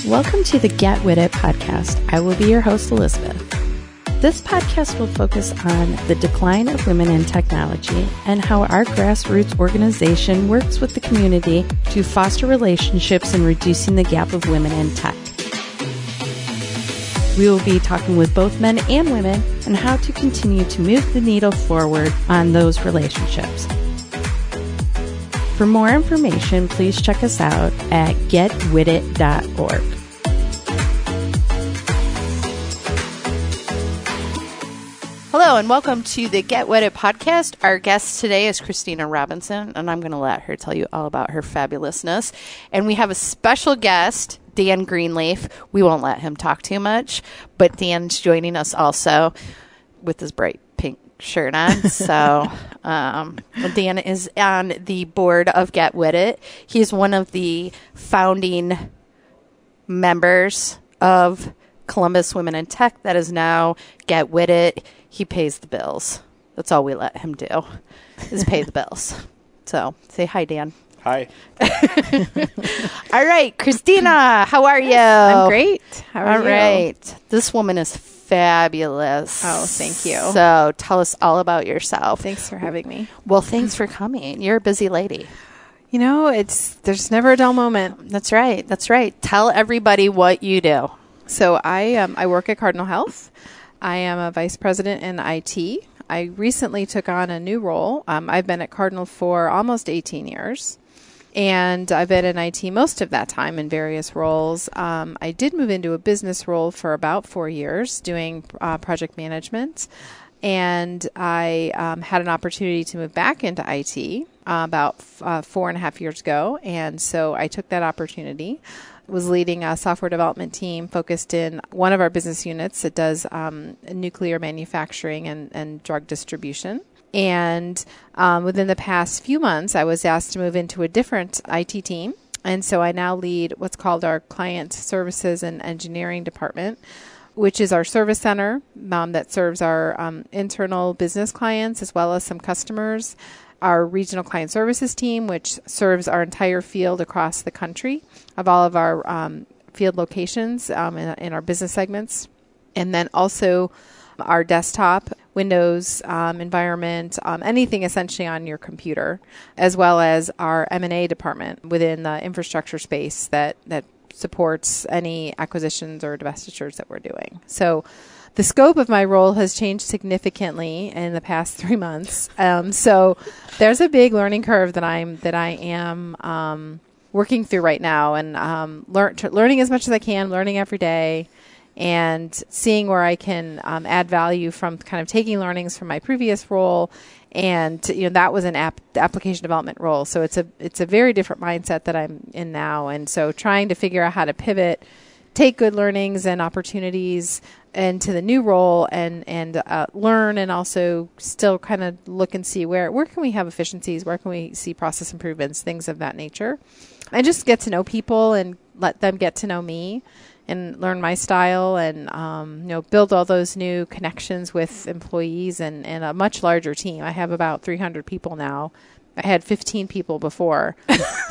Welcome to the getWITit podcast. I will be your host, Elizabeth. This podcast will focus on the decline of women in technology and how our grassroots organization works with the community to foster relationships and reducing the gap of women in tech. We will be talking with both men and women on how to continue to move the needle forward on those relationships. For more information, please check us out at getWITit.org. Hello and welcome to the getWITit podcast. Our guest today is Kristina Robinson, and I'm going to let her tell you all about her fabulousness. And we have a special guest, Dan Greenleaf. We won't let him talk too much, but Dan's joining us also with his bright pink shirt on. So Dan is on the board of getWITit. He's one of the founding members of Columbus Women in Tech that is now getWITit. He pays the bills. That's all we let him do, is pay the bills. So say hi, Dan. Hi. All right, Kristina, how are you? I'm great. How are you? All right. This woman is fabulous. Oh, thank you. So tell us all about yourself. Thanks for having me. Well, thanks for coming. You're a busy lady. You know, there's never a dull moment. That's right. That's right. Tell everybody what you do. So I work at Cardinal Health. I am a vice president in IT. I recently took on a new role. I've been at Cardinal for almost 18 years, and I've been in IT most of that time in various roles. I did move into a business role for about 4 years doing project management, and I had an opportunity to move back into IT about 4.5 years ago, and so I took that opportunity. Was leading a software development team focused in one of our business units that does nuclear manufacturing and drug distribution. And within the past few months, I was asked to move into a different IT team. And so I now lead what's called our Client Services and Engineering Department, which is our service center that serves our internal business clients as well as some customers. Our regional client services team, which serves our entire field across the country of all of our field locations in our business segments. And then also our desktop, Windows environment, anything essentially on your computer, as well as our M&A department within the infrastructure space that supports any acquisitions or divestitures that we're doing. So the scope of my role has changed significantly in the past 3 months. So there's a big learning curve that I am working through right now, and learning as much as I can, learning every day, and seeing where I can add value from kind of taking learnings from my previous role. And that was an application development role, so it's a very different mindset that I'm in now. And so trying to figure out how to pivot, take good learnings and opportunities into the new role and learn, and also still kind of look and see where can we have efficiencies, where can we see process improvements, things of that nature. And just get to know people and let them get to know me and learn my style, and build all those new connections with employees and a much larger team. I have about 300 people now. I had 15 people before.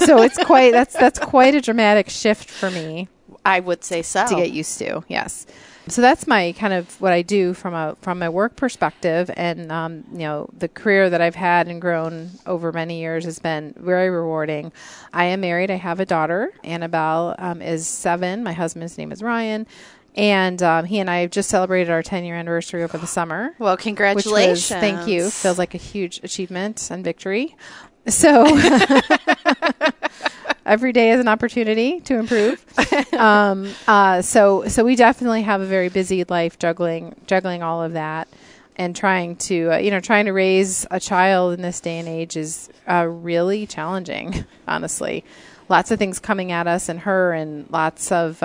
So it's that's quite a dramatic shift for me. I would say so. To get used to, yes. So that's my kind of what I do from my work perspective, and the career that I've had and grown over many years has been very rewarding. I am married. I have a daughter. Annabelle is 7. My husband's name is Ryan, and he and I have just celebrated our 10-year anniversary over the summer. Well, congratulations! Thank you. Feels like a huge achievement and victory. So. Every day is an opportunity to improve. So we definitely have a very busy life, juggling all of that, and trying to raise a child in this day and age is really challenging. Honestly, lots of things coming at us and her, and lots of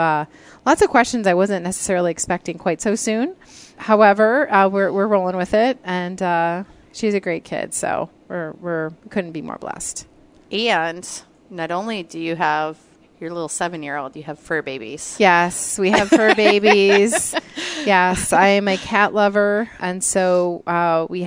questions I wasn't necessarily expecting quite so soon. However, we're rolling with it, and she's a great kid. So we couldn't be more blessed. And not only do you have your little 7-year-old, you have fur babies. Yes, we have fur babies. Yes, I am a cat lover. And so we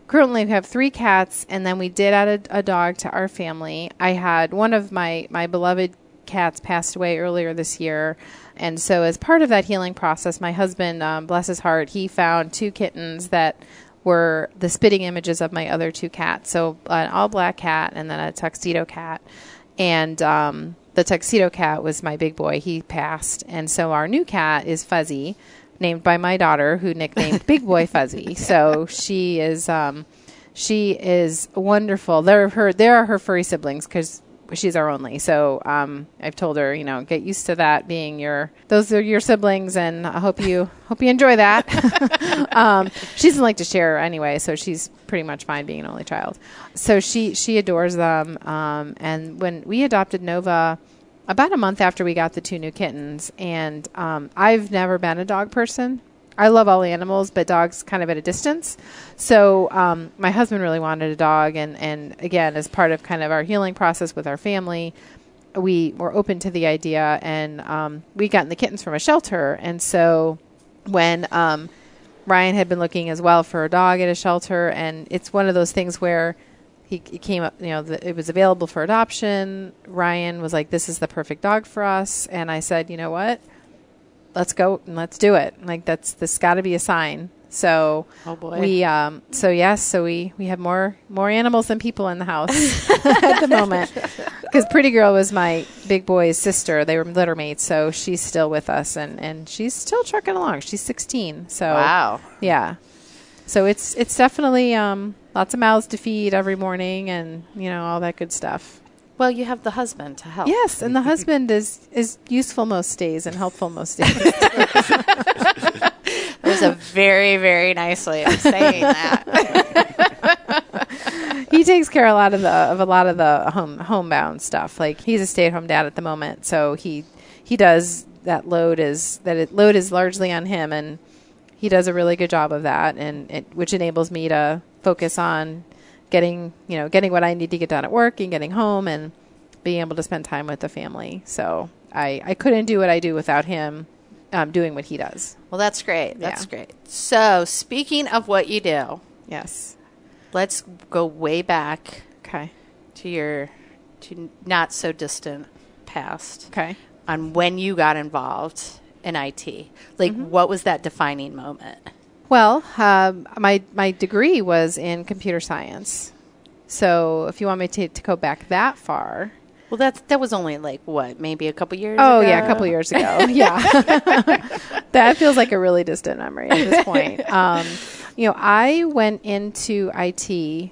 currently have 3 cats, and then we did add a dog to our family. I had one of my beloved cats passed away earlier this year. And so as part of that healing process, my husband, bless his heart, he found 2 kittens that were the spitting images of my other 2 cats. So an all black cat and then a tuxedo cat. And the tuxedo cat was my big boy. He passed. And so our new cat is Fuzzy, named by my daughter, who nicknamed Big Boy Fuzzy. So she is wonderful. There are her furry siblings because she's our only. So I've told her, get used to that being those are your siblings, and I hope you enjoy that. She doesn't like to share anyway, so she's pretty much fine being an only child. So she adores them. And when we adopted Nova, about a month after we got the 2 new kittens, and I've never been a dog person. I love all animals, but dogs kind of at a distance. So my husband really wanted a dog. And again, as part of kind of our healing process with our family, we were open to the idea. And we gotten the kittens from a shelter. And so when Ryan had been looking as well for a dog at a shelter, and it's one of those things where he came up, it was available for adoption. Ryan was like, this is the perfect dog for us. And I said, you know what? Let's go and let's do it. Like this got to be a sign. So oh boy. We we have more animals than people in the house at the moment. Because Pretty Girl was my big boy's sister. They were litter mates, so she's still with us and she's still trucking along. She's 16. So wow. Yeah. So it's definitely lots of mouths to feed every morning and all that good stuff. Well, you have the husband to help. Yes, and the husband is useful most days and helpful most days. That was a very, very nice way of saying that. He takes care of a lot of the homebound stuff. Like he's a stay-at-home dad at the moment, so he does that. Load is largely on him, and he does a really good job of that, and which enables me to focus on getting what I need to get done at work and getting home and being able to spend time with the family. So I couldn't do what I do without him doing what he does. Well, that's great. That's great. So speaking of what you do. Yes. Let's go way back. Okay. To not so distant past. Okay. On when you got involved in IT. Like what was that defining moment? Well, my degree was in computer science. So if you want me to go back that far. Well, that was only like what, maybe a couple years ago? Oh, yeah, a couple years ago. Yeah. That feels like a really distant memory at this point. I went into IT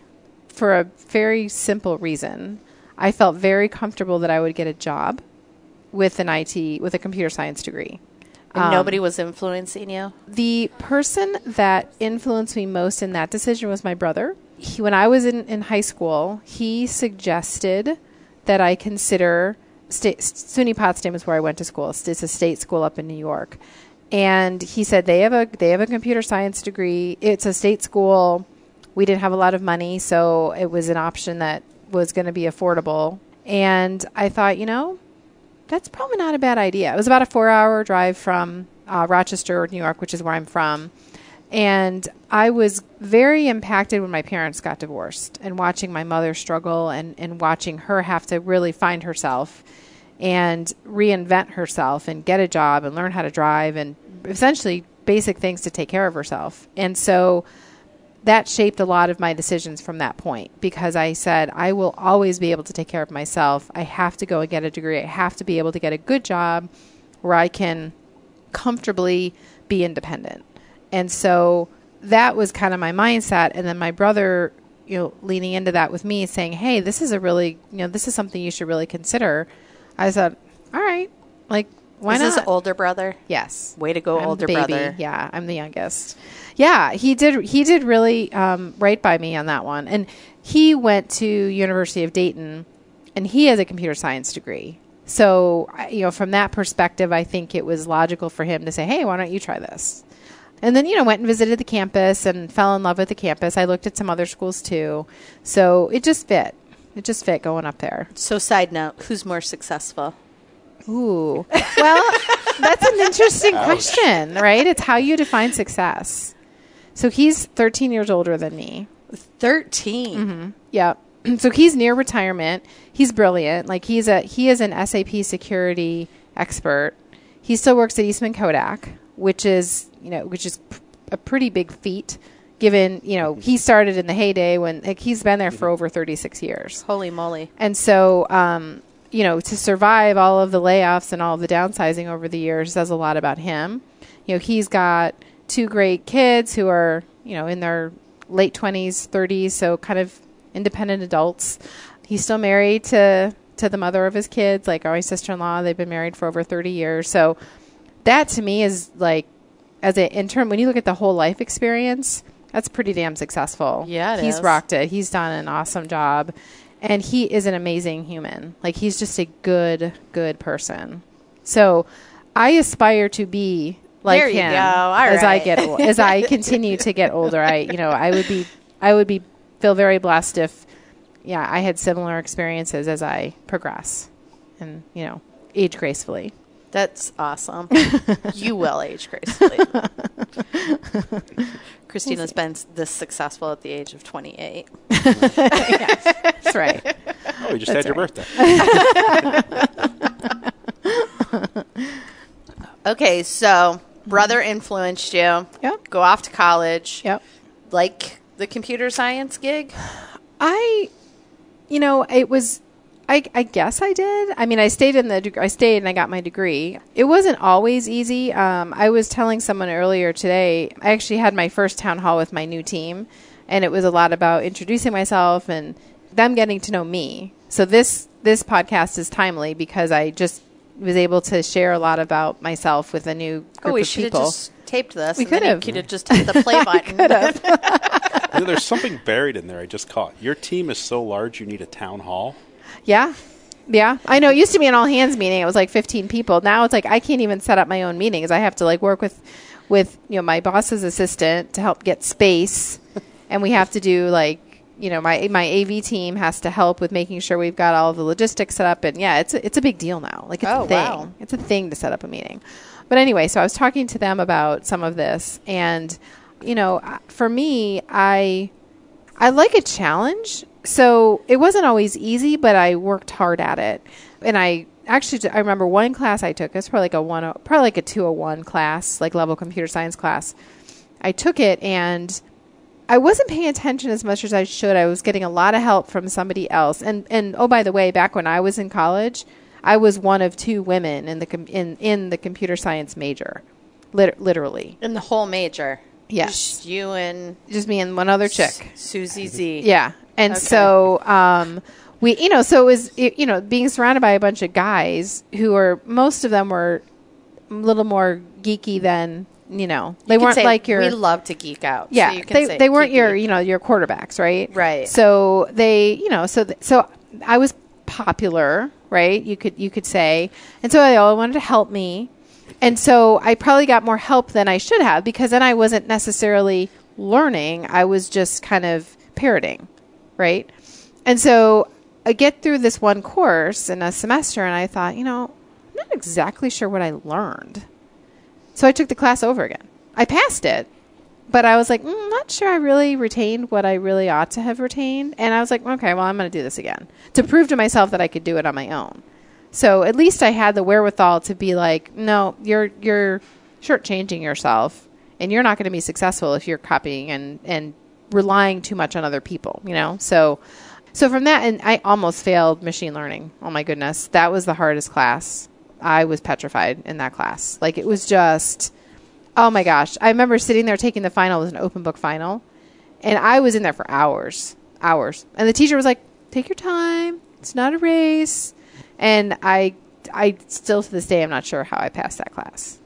for a very simple reason. I felt very comfortable that I would get a job with with a computer science degree. And nobody was influencing you? The person that influenced me most in that decision was my brother. When I was in high school, he suggested that I consider SUNY Potsdam is where I went to school. It's a state school up in New York. And he said they have a computer science degree. It's a state school. We didn't have a lot of money, so it was an option that was going to be affordable. And I thought, that's probably not a bad idea. It was about a 4-hour drive from Rochester, New York, which is where I'm from. And I was very impacted when my parents got divorced and watching my mother struggle and watching her have to really find herself and reinvent herself and get a job and learn how to drive and essentially basic things to take care of herself. And so that shaped a lot of my decisions from that point because I said, I will always be able to take care of myself. I have to go and get a degree. I have to be able to get a good job where I can comfortably be independent. And so that was kind of my mindset. And then my brother, leaning into that with me saying, hey, this is this is something you should really consider. I said, all right, like, why not? Is this older brother? Yes. Way to go, I'm older the baby. brother. Yeah, I'm the youngest. Yeah, he did really right by me on that one. And he went to University of Dayton, and he has a computer science degree. So, from that perspective, I think it was logical for him to say, hey, why don't you try this? And then, went and visited the campus and fell in love with the campus. I looked at some other schools too. So it just fit. It just fit going up there. So side note, who's more successful? Ooh. Well, that's an interesting question, right? It's how you define success. So he's 13 years older than me. 13? Mm-hmm. Yep. So he's near retirement. He's brilliant. Like he is an SAP security expert. He still works at Eastman Kodak, which is a pretty big feat given, he started in the heyday when he's been there for over 36 years. Holy moly. And so, to survive all of the layoffs and all of the downsizing over the years says a lot about him. He's got 2 great kids who are, in their late 20s, 30s, so kind of independent adults. He's still married to the mother of his kids, like my sister-in-law. They've been married for over 30 years. So that to me is like, when you look at the whole life experience, that's pretty damn successful. Yeah, he's rocked it. He's done an awesome job. And he is an amazing human. Like, he's just a good person. So I aspire to be like there you him go. All as right. as I continue to get older. I would feel very blessed if I had similar experiences as I progress and, age gracefully. That's awesome. You will age gracefully. Kristina's been this successful at the age of 28. Yes, that's right. Oh, you just had your birthday. Okay, so brother influenced you. Yep. Go off to college. Yep. Like the computer science gig? I guess I did. I mean, I stayed and I got my degree. It wasn't always easy. I was telling someone earlier today, I actually had my first town hall with my new team, and it was a lot about introducing myself and them getting to know me. So this podcast is timely because I just was able to share a lot about myself with a new group of people. We should have just taped this. We could have. You could have just hit the play button. Could have. There's something buried in there I just caught. Your team is so large you need a town hall. Yeah. I know. It used to be an all hands meeting. It was like 15 people. Now it's like I can't even set up my own meetings. I have to like work with my boss's assistant to help get space, and we have to do like my AV team has to help with making sure we've got all the logistics set up. And yeah, it's a big deal now. Like it's a thing. Wow. It's a thing to set up a meeting. But anyway, so I was talking to them about some of this, and for me, I like a challenge. So it wasn't always easy, but I worked hard at it. And I remember one class I took. It was probably like a 201 class, like level computer science class. I took it and I wasn't paying attention as much as I should. I was getting a lot of help from somebody else. And oh, by the way, back when I was in college, I was one of 2 women in the computer science major, literally. In the whole major. Yes. Just me and one other chick. Susie Z. Yeah. And so, so it was, being surrounded by a bunch of guys who most of them were a little more geeky than, they weren't like your. We love to geek out. Yeah. So you can they weren't geeky. your quarterbacks, right? Right. So so I was popular, right? You could say. And so they all wanted to help me. And so I probably got more help than I should have because then I wasn't necessarily learning. I was just kind of parroting. Right. And so I get through this one course in a semester and I thought, I'm not exactly sure what I learned. So I took the class over again. I passed it, but I was like, not sure I really retained what I really ought to have retained. And I was like, okay, well, I'm going to do this again to prove to myself that I could do it on my own. So at least I had the wherewithal to be like, no, you're shortchanging yourself and you're not going to be successful if you're copying and relying too much on other people, So from that, and I almost failed machine learning. Oh my goodness. That was the hardest class. I was petrified in that class. Like it was just, oh my gosh. I remember sitting there taking the final. It was an open book final. And I was in there for hours. And the teacher was like, take your time. It's not a race. And I still to this day, I'm not sure how I passed that class.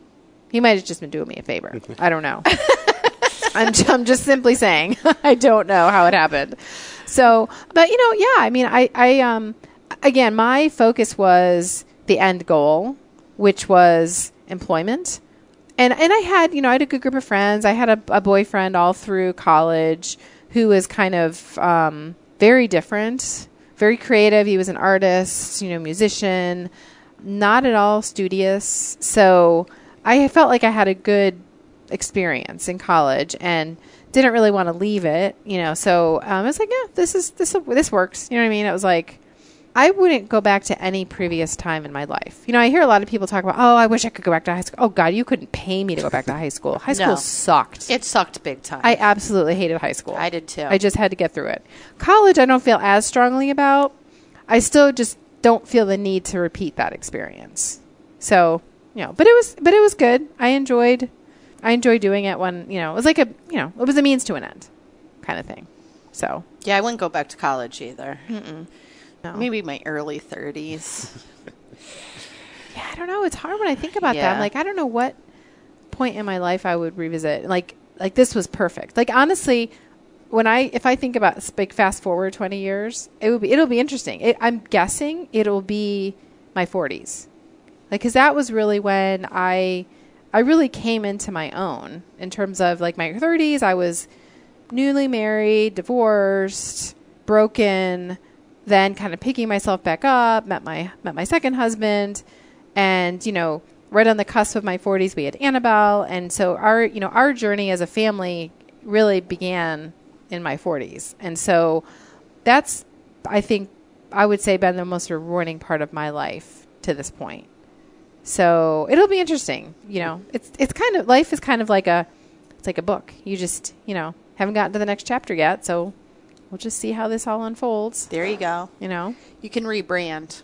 He might have just been doing me a favor. I don't know. I'm just simply saying I don't know how it happened. So, but I mean, I again, my focus was the end goal, which was employment. And I had, I had a good group of friends. I had a boyfriend all through college who was kind of very different, very creative. He was an artist, musician, not at all studious. So I felt like I had a good experience in college and didn't really want to leave it, so I was like, yeah, this works. You know what I mean? It was like, I wouldn't go back to any previous time in my life. I hear a lot of people talk about, oh, I wish I could go back to high school. Oh, God, you couldn't pay me to go back to high school. High school sucked. It sucked big time. I absolutely hated high school. I did too. I just had to get through it. College, I don't feel as strongly about. I still just don't feel the need to repeat that experience. So, but it was good. I enjoyed doing it when, it was like it was a means to an end kind of thing. So, yeah, I wouldn't go back to college either. No. Maybe my early 30s. Yeah, I don't know. It's hard when I think about that. I'm like, I don't know what point in my life I would revisit. Like this was perfect. Like, honestly, if I think about fast forward 20 years, it'll be interesting. I'm guessing it'll be my 40s. Like, cause that was really when I really came into my own in terms of like my 30s. I was newly married, divorced, broken, then kind of picking myself back up, met my second husband, and, right on the cusp of my 40s, we had Annabelle. And so our journey as a family really began in my 40s. And so that's, I think I would say, been the most rewarding part of my life to this point. So it'll be interesting. It's kind of, life is kind of like it's like a book. You just, haven't gotten to the next chapter yet. So we'll just see how this all unfolds. There you go. You can rebrand.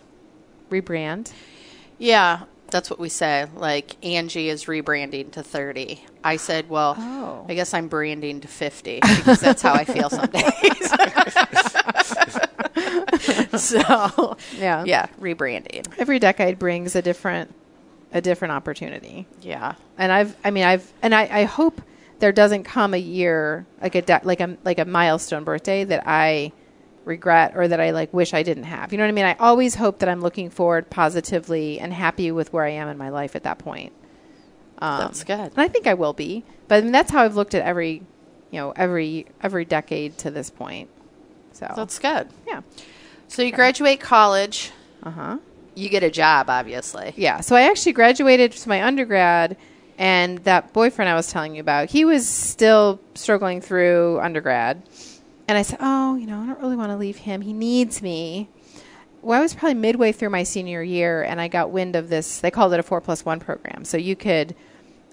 Yeah, that's what we say. Like, Angie is rebranding to 30. I said, well, I guess I'm branding to 50 because that's how I feel some days. So, yeah, rebranding. Every decade brings a different opportunity. Yeah. And I hope there doesn't come a year like a milestone birthday that I regret or that I wish I didn't have. You know what I mean? I always hope that I'm looking forward positively and happy with where I am in my life at that point. That's good. And I think I will be. But that's how I've looked at every decade to this point. So that's good. Yeah. So you graduate college. Uh-huh. You get a job, obviously. Yeah. So I actually graduated from my undergrad. And that boyfriend I was telling you about, he was still struggling through undergrad. And I said, I don't really want to leave him. He needs me. Well, I was probably midway through my senior year, and I got wind of this. They called it a 4+1 program. So you could,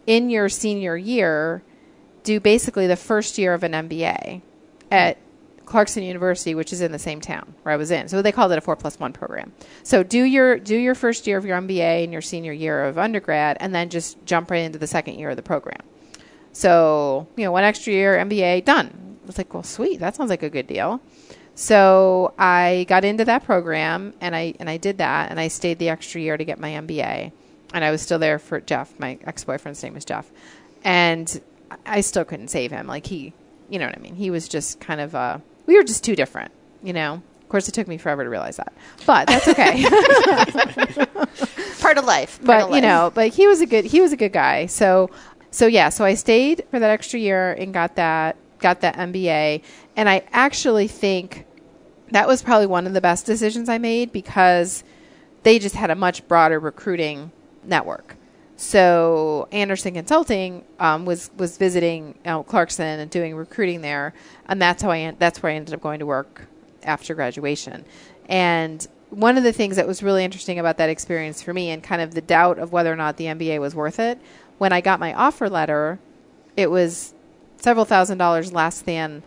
in your senior year, do basically the first year of an MBA at Clarkson University, which is in the same town where I was in. So they called it a 4+1 program. So do your first year of your MBA and your senior year of undergrad, and then just jump right into the second year of the program. So, 1 extra year MBA, done. I was like, well, sweet. That sounds like a good deal. So I got into that program, and I did that, and I stayed the extra year to get my MBA. And I was still there for Jeff. My ex-boyfriend's name was Jeff. And I still couldn't save him. Like, you know what I mean? He was just kind of we were just too different, Of course, it took me forever to realize that, but that's okay. Part of life. But he was a good guy. So I stayed for that extra year and got that MBA. And I actually think that was probably one of the best decisions I made because they just had a much broader recruiting network. So Anderson Consulting was visiting Clarkson and doing recruiting there, and that's where I ended up going to work after graduation. And one of the things that was really interesting about that experience for me, and kind of the doubt of whether or not the MBA was worth it, when I got my offer letter, it was several $1,000s less than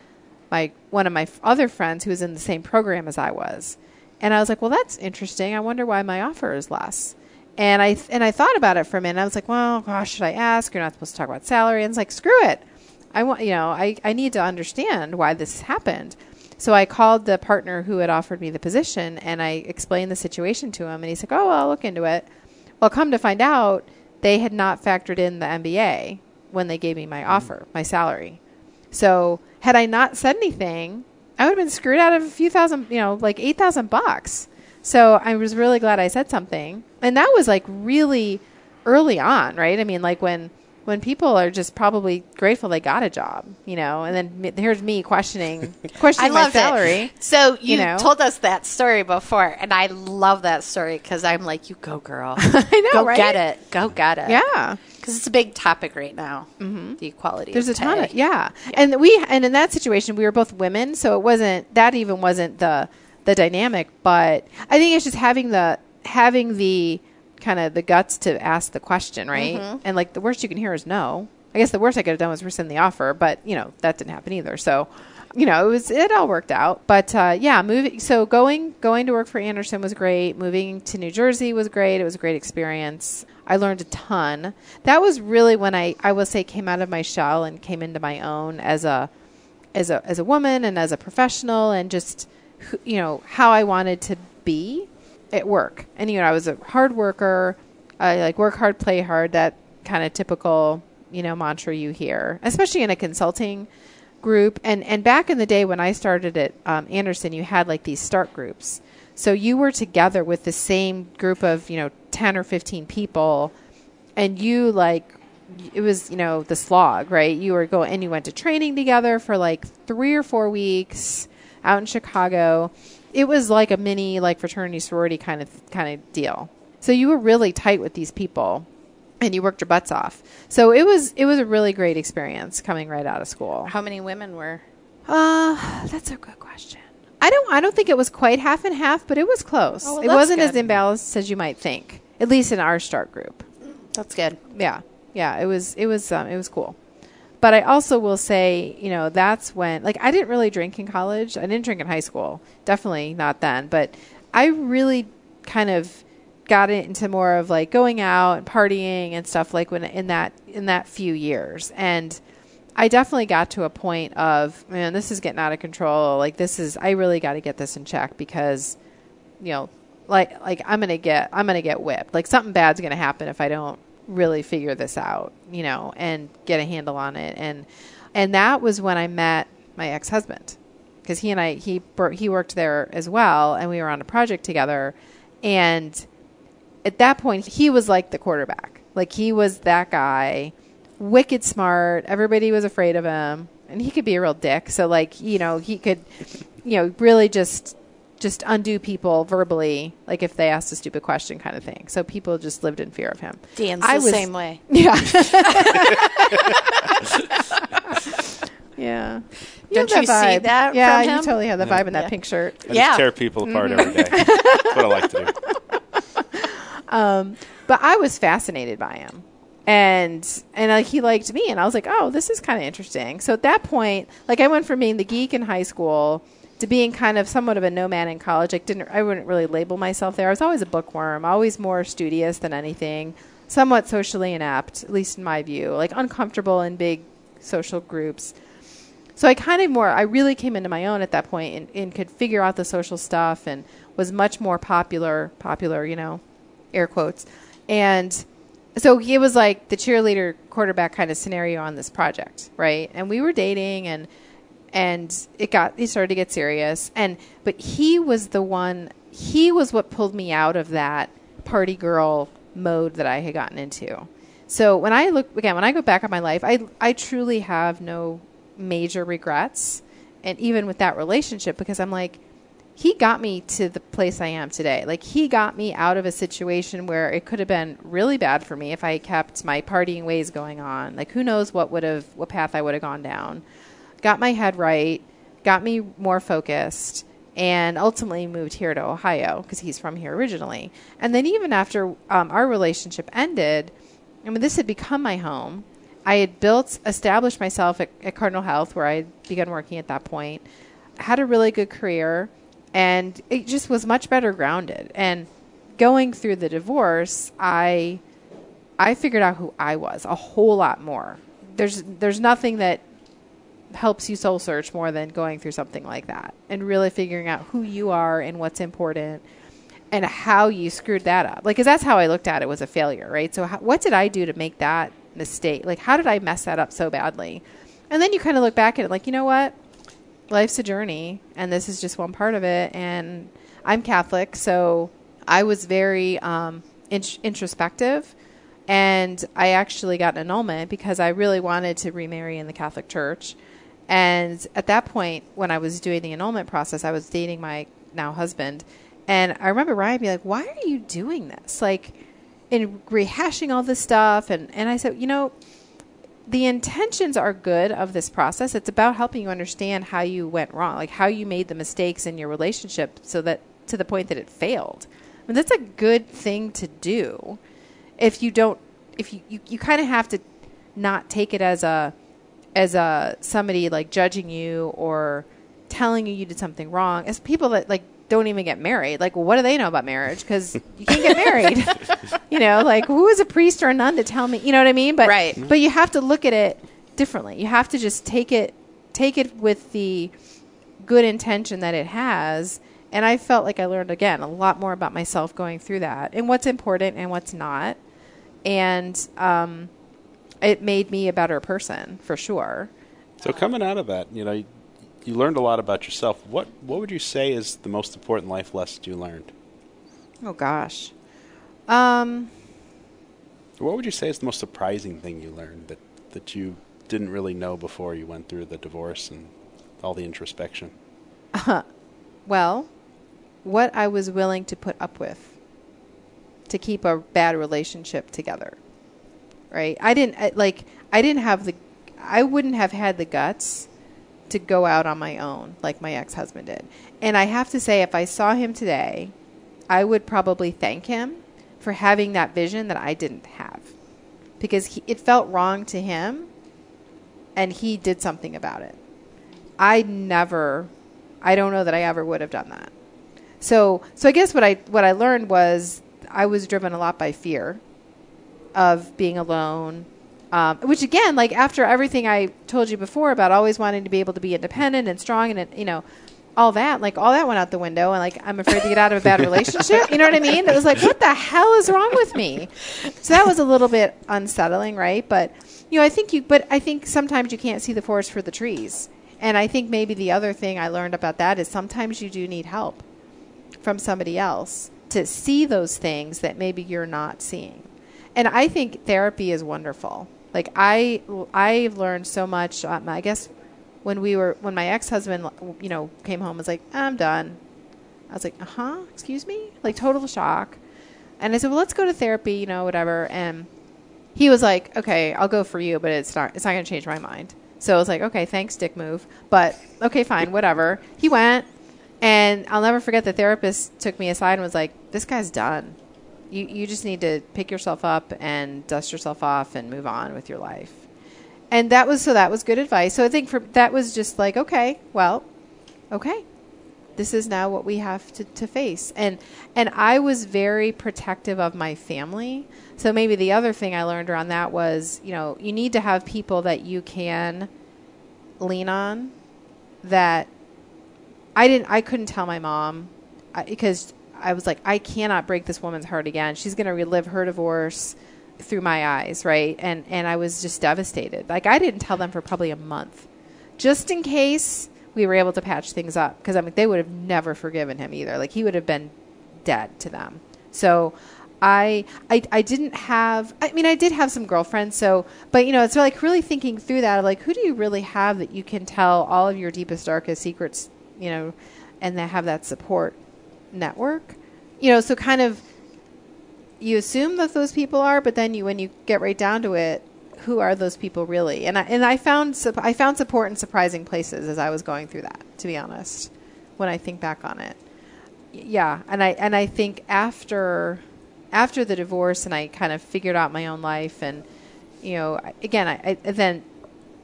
one of my other friends who was in the same program as I was. And I was like, well, that's interesting. I wonder why my offer is less. And I thought about it for a minute. I was like, well, gosh, should I ask? You're not supposed to talk about salary. And it's like, screw it. I need to understand why this happened. So I called the partner who had offered me the position, and I explained the situation to him. And he's like, oh, well, I'll look into it. Well, come to find out, they had not factored in the MBA when they gave me my offer, my salary. So had I not said anything, I would have been screwed out of a few thousand, like $8,000. So I was really glad I said something. And that was really early on, right? I mean, when people are just probably grateful they got a job, and then here's me questioning my salary. It. So you told us that story before, and I love that story because I'm like, you go, girl. I know, go right? get it. Go get it. Yeah. Because it's a big topic right now, the equality. There's a ton pay. of, And and in that situation, we were both women. So it wasn't the dynamic, but I think it's just having the kind of the guts to ask the question, right? And like the worst you can hear is no. I guess the worst I could have done was rescind the offer, but that didn't happen either. So, it all worked out. But moving. So going to work for Anderson was great. Moving to New Jersey was great. It was a great experience. I learned a ton. That was really when I will say came out of my shell and came into my own as a woman and as a professional, and just how I wanted to be at work. And I was a hard worker. I like work hard, play hard. That kind of typical mantra you hear, especially in a consulting group. And back in the day when I started at Anderson, you had like these start groups. So you were together with the same group of 10 or 15 people, and it was the slog, right? You were going and you went to training together for like 3 or 4 weeks out in Chicago. It was like a mini fraternity sorority kind of deal. So you were really tight with these people, and you worked your butts off. So it was a really great experience coming right out of school. How many women were? That's a good question. I don't think it was quite half and half, but it was close. Oh, well, it wasn't good. as imbalanced as you might think, at least in our start group. That's good. Yeah. It was cool. But I also will say, that's when, I didn't really drink in college. I didn't drink in high school. Definitely not then. But I really kind of got into more of like going out and partying and stuff like when in that few years. And I definitely got to a point of, man, this is getting out of control. I really got to get this in check because, I'm going to get whipped. Like something bad's going to happen if I don't really figure this out, and get a handle on it. And that was when I met my ex-husband, because he worked there as well, and we were on a project together. And at that point, he was like the quarterback. Like he was that guy, wicked smart. Everybody was afraid of him, and he could be a real dick. So he could, really just undo people verbally, like if they asked a stupid question kind of thing. So people just lived in fear of him. Dan's the same way. Yeah. Yeah. Don't you see that Yeah, from him? you totally have the vibe in that pink shirt. I just tear people apart every day. That's what I like to do. But I was fascinated by him. And he liked me, and I was like, oh, this is kind of interesting. So at that point, I went from being the geek in high school to being kind of somewhat of a nomad in college. I wouldn't really label myself there. I was always a bookworm, always more studious than anything, somewhat socially inept, at least in my view, uncomfortable in big social groups. So I really came into my own at that point and could figure out the social stuff and was much more popular, air quotes. And so it was like the cheerleader quarterback kind of scenario on this project, right? And we were dating and it started to get serious. But he was what pulled me out of that party girl mode that I had gotten into. So when I go back on my life, I truly have no major regrets. And even with that relationship, because I'm like, he got me to the place I am today. He got me out of a situation where it could have been really bad for me if I kept my partying ways going on. Who knows what path I would have gone down. Got my head right, got me more focused, and ultimately moved here to Ohio because he's from here originally. And then even after our relationship ended, this had become my home. I had established myself at Cardinal Health, where I had begun working at that point, had a really good career, and it just was much better grounded. And going through the divorce, I figured out who I was a whole lot more. There's nothing that helps you soul search more than going through something like that and really figuring out who you are and what's important and how you screwed that up. Because that's how I looked at it, was a failure, right? So what did I do to make that mistake? How did I mess that up so badly? And then you kind of look back at it you know what? Life's a journey, and this is just one part of it. And I'm Catholic, so I was very introspective, and I actually got an annulment because I really wanted to remarry in the Catholic Church. And at that point, when I was doing the annulment process, I was dating my now husband. And I remember Ryan being like, why are you doing this? rehashing all this stuff. And I said, the intentions are good of this process. It's about helping you understand how you went wrong, like how you made the mistakes in your relationship so that to the point that it failed. I mean, that's a good thing to do. If you kind of have to not take it as a somebody like judging you or telling you did something wrong. As people that like don't even get married, like, well, what do they know about marriage? Because you can't get married. Like, who is a priest or a nun to tell me? You know what I mean? But right. But you have to look at it differently. You have to just take it with the good intention that it has. And I felt like I learned, again, a lot more about myself going through that and what's important and what's not. And it made me a better person, for sure. So coming out of that, you learned a lot about yourself. What would you say is the most important life lesson you learned? Oh, gosh. What would you say is the most surprising thing you learned that you didn't really know before you went through the divorce and all the introspection? Well, what I was willing to put up with to keep a bad relationship together, right? I wouldn't have had the guts to go out on my own like my ex-husband did. And I have to say, if I saw him today, I would probably thank him for having that vision that I didn't have, because it felt wrong to him and he did something about it. I don't know that I ever would have done that. So I guess what I learned was I was driven a lot by fear of being alone, which again, like after everything I told you before about always wanting to be able to be independent and strong and, all that went out the window, and like, I'm afraid to get out of a bad relationship. You know what I mean? It was like, what the hell is wrong with me? So that was a little bit unsettling, right? But, I think sometimes you can't see the forest for the trees. And I think maybe the other thing I learned about that is sometimes you do need help from somebody else to see those things that maybe you're not seeing. And I think therapy is wonderful. Like I've learned so much. I guess when my ex-husband, came home, was like, I'm done. I was like, excuse me? Like total shock. And I said, well, let's go to therapy, whatever. And he was like, okay, I'll go for you, but it's not going to change my mind. So I was like, okay, thanks, dick move. But okay, fine, whatever. He went, and I'll never forget the therapist took me aside and was like, this guy's done. You just need to pick yourself up and dust yourself off and move on with your life. And that was good advice. So I think that was just like, okay, this is now what we have to face. And I was very protective of my family. So maybe the other thing I learned around that was, you need to have people that you can lean on. That I couldn't tell my mom because I was like, I cannot break this woman's heart again. She's going to relive her divorce through my eyes, right? And I was just devastated. Like, I didn't tell them for probably a month, just in case we were able to patch things up, because they would have never forgiven him either. Like, he would have been dead to them. So I didn't have, I did have some girlfriends. So, but it's like really thinking through that of like, who do you really have that you can tell all of your deepest, darkest secrets, and that have that support network, so kind of you assume that those people are, but then when you get right down to it, who are those people really? And I found support in surprising places as I was going through that, to be honest, when I think back on it. Yeah. And I think after the divorce and I kind of figured out my own life and, again, I then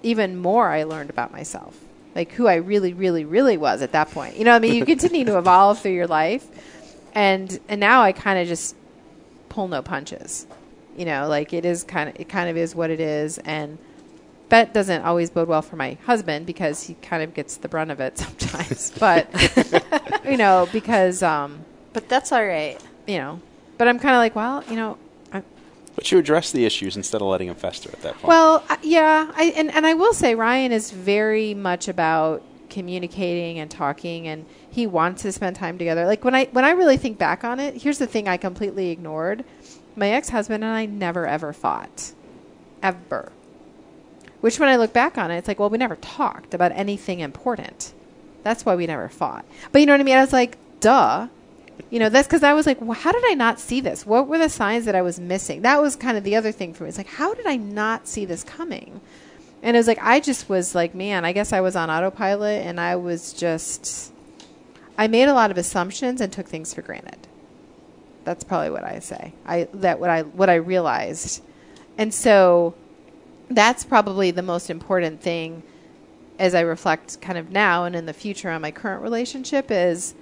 even more I learned about myself, like who I really, really, really was at that point. You continue to evolve through your life. And now I kind of just pull no punches, like it kind of is what it is. And that doesn't always bode well for my husband because he kind of gets the brunt of it sometimes, but, because, but that's all right. But I'm kind of like, well, But you address the issues instead of letting them fester at that point. Well, yeah. And I will say Ryan is very much about communicating and talking, and he wants to spend time together. Like when I really think back on it, here's the thing I completely ignored. My ex-husband and I never, ever fought. Ever. Which when I look back on it, it's like, well, we never talked about anything important. That's why we never fought. But you know what I mean? I was like, duh. That's because I was like, well, how did I not see this? What were the signs that I was missing? That was kind of the other thing for me. It's like, how did I not see this coming? And it was like, I just was like, man, I guess I was on autopilot, and I made a lot of assumptions and took things for granted. That's probably what I say. What I realized. And so that's probably the most important thing as I reflect kind of now and in the future on my current relationship is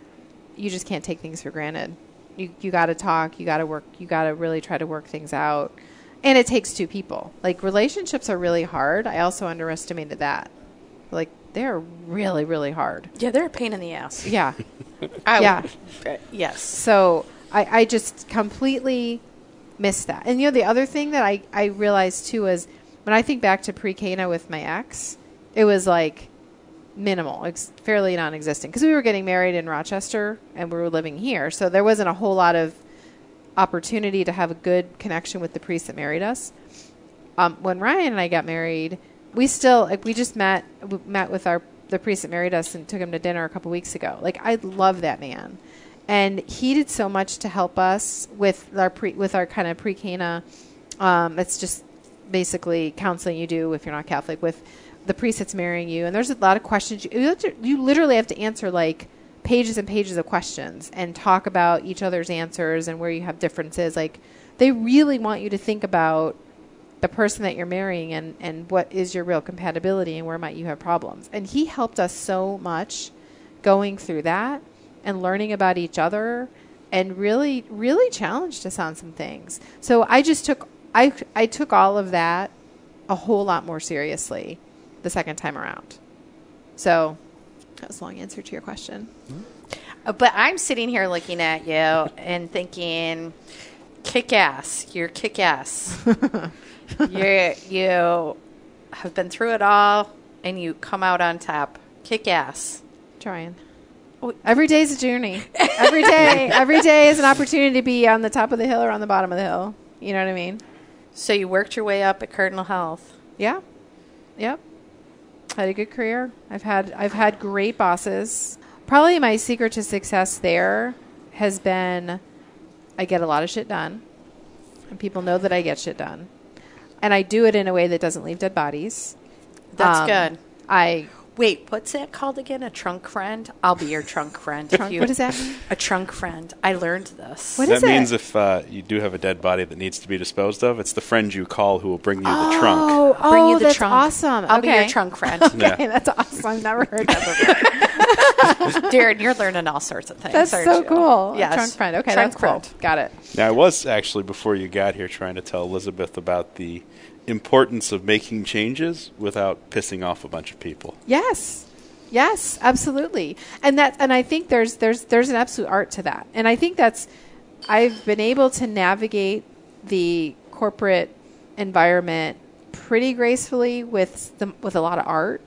you just can't take things for granted. You got to talk, you got to work, you got to really try to work things out. And it takes two people. Like, relationships are really hard. I also underestimated that. Like, they're really, really hard. Yeah, they're a pain in the ass. Yeah. Yes. So I just completely missed that. And, the other thing that I realized, too, is when I think back to pre-Cana with my ex, it was, like, minimal. It's fairly non-existent. Because we were getting married in Rochester, and we were living here. So there wasn't a whole lot of opportunity to have a good connection with the priest that married us. When Ryan and I got married, we just met with the priest that married us and took him to dinner a couple weeks ago. Like, I love that man. And he did so much to help us with our kind of pre-Cana. It's just basically counseling you do if you're not Catholic with the priest that's marrying you. And there's a lot of questions. You literally have to answer like pages and pages of questions and talk about each other's answers and where you have differences. Like, they really want you to think about the person that you're marrying and what is your real compatibility and where might you have problems. And he helped us so much going through that and learning about each other and really, really challenged us on some things. So I just took all of that a whole lot more seriously the second time around. So that was a long answer to your question. But I'm sitting here looking at you and thinking, kick ass. You're kick ass. You have been through it all, and you come out on top. Kick ass. Trying. Every day is a journey. Every day is an opportunity to be on the top of the hill or on the bottom of the hill. You know what I mean? So you worked your way up at Cardinal Health. Yeah. Yep. Had a good career. I've had great bosses. Probably my secret to success there has been I get a lot of shit done, and people know that I get shit done, and I do it in a way that doesn't leave dead bodies. That's good. Wait, what's that called again? A trunk friend? I'll be your trunk friend. What does that mean? A trunk friend. I learned this. What is that it? means if you do have a dead body that needs to be disposed of, it's the friend you call who will bring you the trunk. I'll bring you the that's trunk. Awesome. I'll be your trunk friend. Okay, that's awesome. I've never heard that before. Darren, you're learning all sorts of things. That's so cool. Yes. Trunk friend. Okay, Trunk that's cool. friend. Got it. Now, I was actually, before you got here, trying to tell Elizabeth about the importance of making changes without pissing off a bunch of people. Yes, absolutely. And I think there's an absolute art to that. And I think I've been able to navigate the corporate environment pretty gracefully with a lot of art.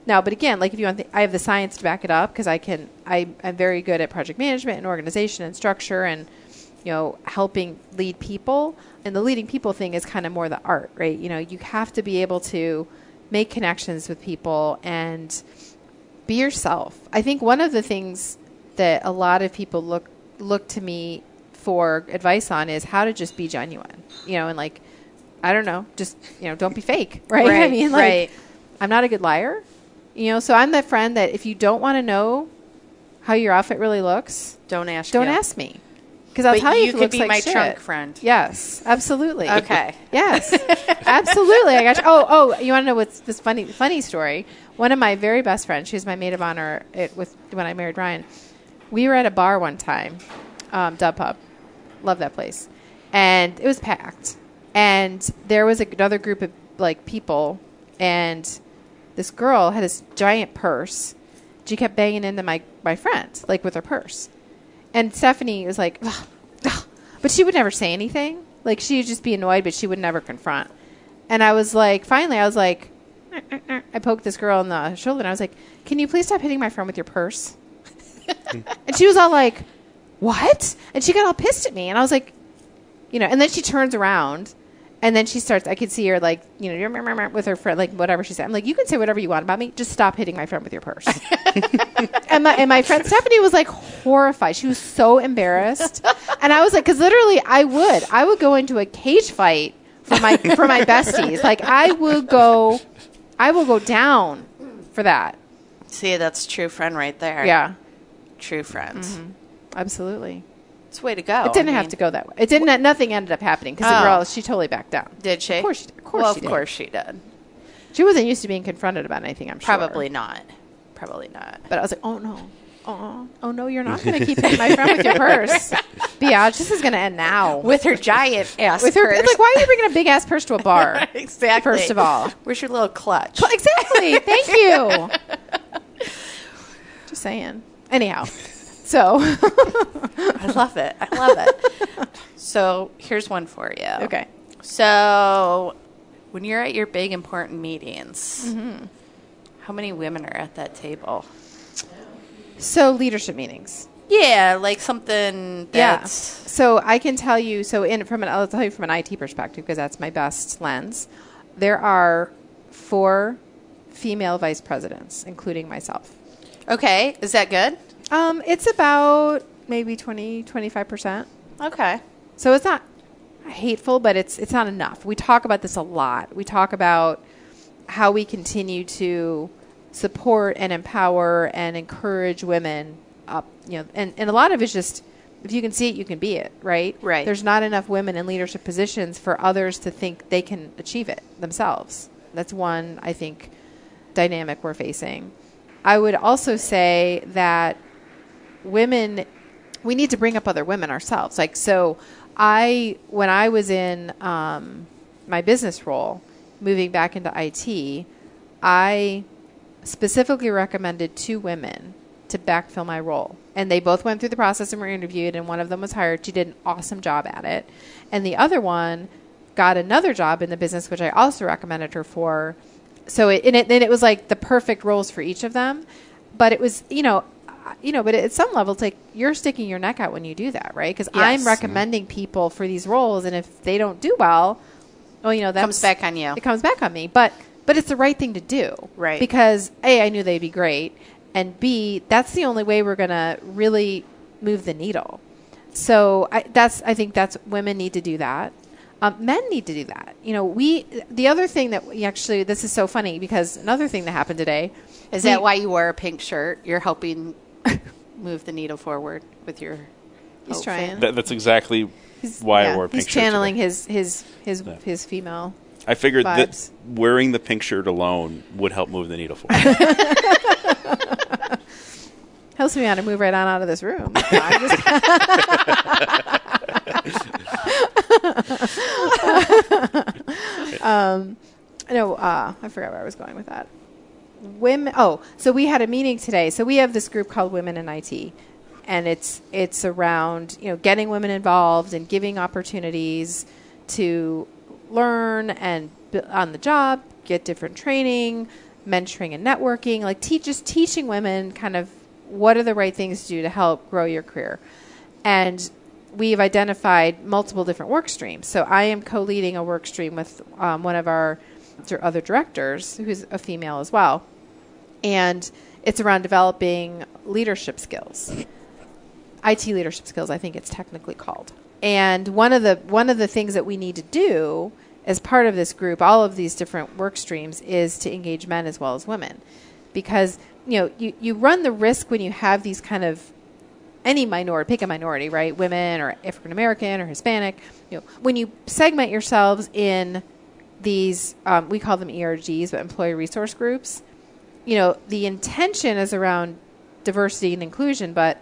Now, but again, like if you want, I have the science to back it up because I'm very good at project management and organization and structure and, helping lead people. And the leading people thing is kind of more the art, right? You have to be able to make connections with people and be yourself. I think one of the things that a lot of people look to me for advice on is how to just be genuine, and like, I don't know, just, don't be fake, right? I mean, like, right. I'm not a good liar, so I'm that friend that if you don't want to know how your outfit really looks, don't ask me. Because I'll tell you if it could looks be like my shit. trunk friend. Yes, absolutely. Okay. Yes, absolutely. I got you. Oh, you want to know what's this funny story? One of my very best friends, she was my maid of honor when I married Ryan. We were at a bar one time, Dub Pub. Love that place. And it was packed. And there was another group of like people, and this girl had this giant purse. She kept banging into my friend, like with her purse. And Stephanie was like, ugh, ugh. But she would never say anything. Like, she would just be annoyed, but she would never confront. And I was like, finally, I poked this girl in the shoulder, and I was like, can you please stop hitting my friend with your purse? And she was all like, what? And she got all pissed at me. And I was like, and then she turns around, And then she starts, I could see her like, you know, with her friend, like whatever she said. I'm like, you can say whatever you want about me. Just stop hitting my friend with your purse. and my friend Stephanie was like horrified. She was so embarrassed. And I was like, because literally I would go into a cage fight for my besties. Like I will go down for that. See, that's true friend right there. Yeah. True friends. Mm-hmm. Absolutely. It's a way to go. It didn't have to go that way. It didn't. Nothing ended up happening because the girl, she totally backed down. Did she? Of course she did. Of course she did. She wasn't used to being confronted about anything, I'm sure. Probably not. But I was like, oh no. Oh no, you're not going to keep hitting my friend with your purse. Biatch, this is going to end now. With her giant ass with her, purse. It's like, why are you bringing a big ass purse to a bar? Exactly. First of all. Where's your little clutch? Exactly. Thank you. Just saying. Anyhow. So. I love it. So here's one for you. Okay. So when you're at your big important meetings, how many women are at that table? So leadership meetings. Yeah, like something that's... So I can tell you, I'll tell you from an IT perspective, because that's my best lens. There are 4 female vice presidents, including myself. Okay. Is that good? It's about maybe 25%. Okay. So it's not hateful, but it's not enough. We talk about this a lot. We talk about how we continue to support and empower and encourage women up, you know, and a lot of it's just, if you can see it, you can be it, right? Right. There's not enough women in leadership positions for others to think they can achieve it themselves. That's one, I think, dynamic we're facing. I would also say that women, we need to bring up other women ourselves. Like, so when I was in my business role, moving back into IT, I specifically recommended 2 women to backfill my role. And they both went through the process and were interviewed, and one of them was hired. She did an awesome job at it. And the other one got another job in the business, which I also recommended her for. So it was like the perfect roles for each of them. But it was, but at some level, it's like you're sticking your neck out when you do that, right? Because I'm recommending people for these roles, and if they don't do well, that comes back on you. It comes back on me. But it's the right thing to do, right? Because A, I knew they'd be great, and B, that's the only way we're going to really move the needle. So I think that's women need to do that. Men need to do that. The other thing that this is so funny because another thing that happened today is that why you wear a pink shirt? You're helping move the needle forward with your. He's trying. That's exactly why I wore a pink shirt. He's channeling his female. I figured vibes. that wearing the pink shirt alone would help move the needle forward. Helps me out to move right on out of this room. I forgot where I was going with that. Women. Oh, so we had a meeting today. So we have this group called Women in IT, and it's around getting women involved and giving opportunities to learn and on the job, get different training, mentoring and networking, like just teaching women kind of what are the right things to do to help grow your career. And we've identified multiple different work streams. So I am co-leading a work stream with one of our other directors, who's a female as well. And it's around developing leadership skills. IT leadership skills, I think it's technically called. And one of the things that we need to do as part of this group, all of these different work streams, is to engage men as well as women. Because, you run the risk when you have these kind of any minority, pick a minority, right? Women or African American or Hispanic. When you segment yourselves in these, we call them ERGs, but employee resource groups, the intention is around diversity and inclusion. But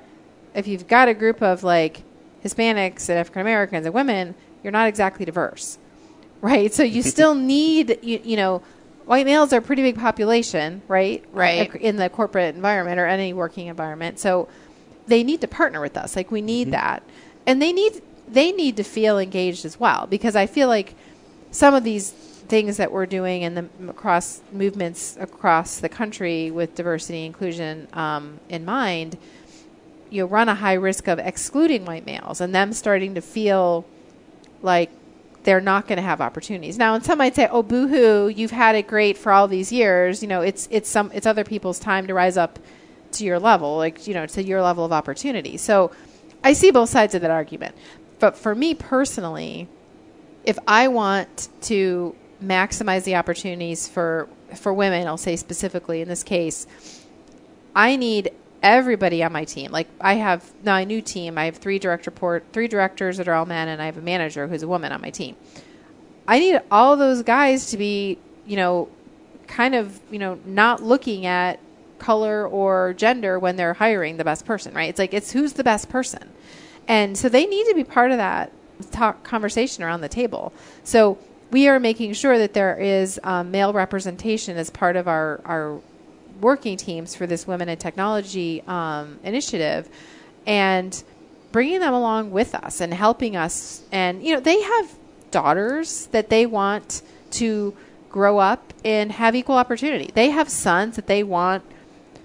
if you've got a group of like Hispanics and African Americans and women, you're not exactly diverse, right? So you still need, white males are a pretty big population, right? Right. In the corporate environment or any working environment. So they need to partner with us. Like we need that. And they need to feel engaged as well, because I feel like some of these things that we're doing and the across movements across the country with diversity and inclusion in mind, run a high risk of excluding white males and them starting to feel like they're not going to have opportunities. Now, and some might say, "Oh, boo-hoo, you've had it great for all these years. It's other people's time to rise up to your level, to your level of opportunity." So I see both sides of that argument. But for me personally, if I want to maximize the opportunities for women, I'll say specifically in this case, I need everybody on my team. Like, I have now a new team. I have three directors that are all men, and I have a manager who's a woman on my team. I need all of those guys to be, not looking at color or gender when they're hiring the best person, right? It's who's the best person. And so they need to be part of that conversation around the table. So we are making sure that there is male representation as part of our working teams for this Women in Technology initiative, and bringing them along with us and helping us. And, they have daughters that they want to grow up and have equal opportunity. They have sons that they want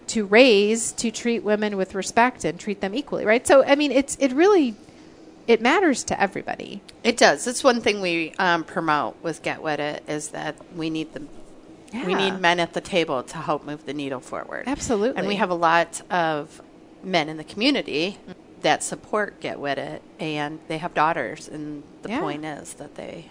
to raise to treat women with respect and treat them equally, right? So, I mean, it matters to everybody. It does. That's one thing we promote with getWITit, is that we need we need men at the table to help move the needle forward. Absolutely. And we have a lot of men in the community that support getWITit, and they have daughters, and the point is that they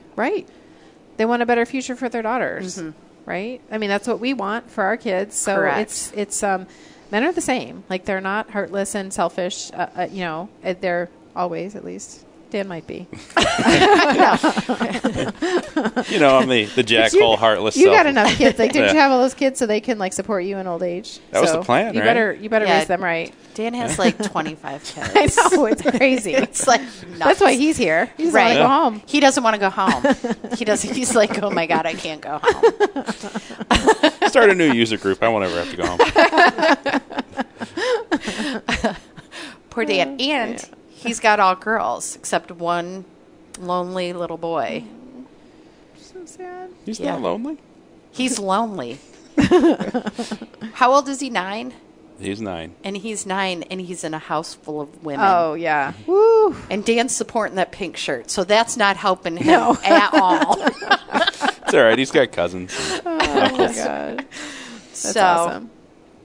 they want a better future for their daughters, right? I mean, that's what we want for our kids. So Correct. it's men are the same. Like, they're not heartless and selfish. They're always, at least. Dan might be. I'm the jackhole, heartless. You got enough kids. Like, didn't you have all those kids so they can support you in old age? That was the plan, right? You better raise them right. Dan has 25 kids. I know, it's crazy. It's nuts. That's why he's here. He doesn't want to go home. He doesn't want to go home. He's like, oh my God, I can't go home. Start a new user group. I won't ever have to go home. Poor Dan. And he's got all girls except one lonely little boy. So sad. He's not lonely? He's lonely. How old is he? 9? He's 9. And he's 9, and he's in a house full of women. Oh, yeah. Woo. And Dan's supporting that pink shirt, so that's not helping him at all. It's all right. He's got cousins. Oh, my God. That's awesome.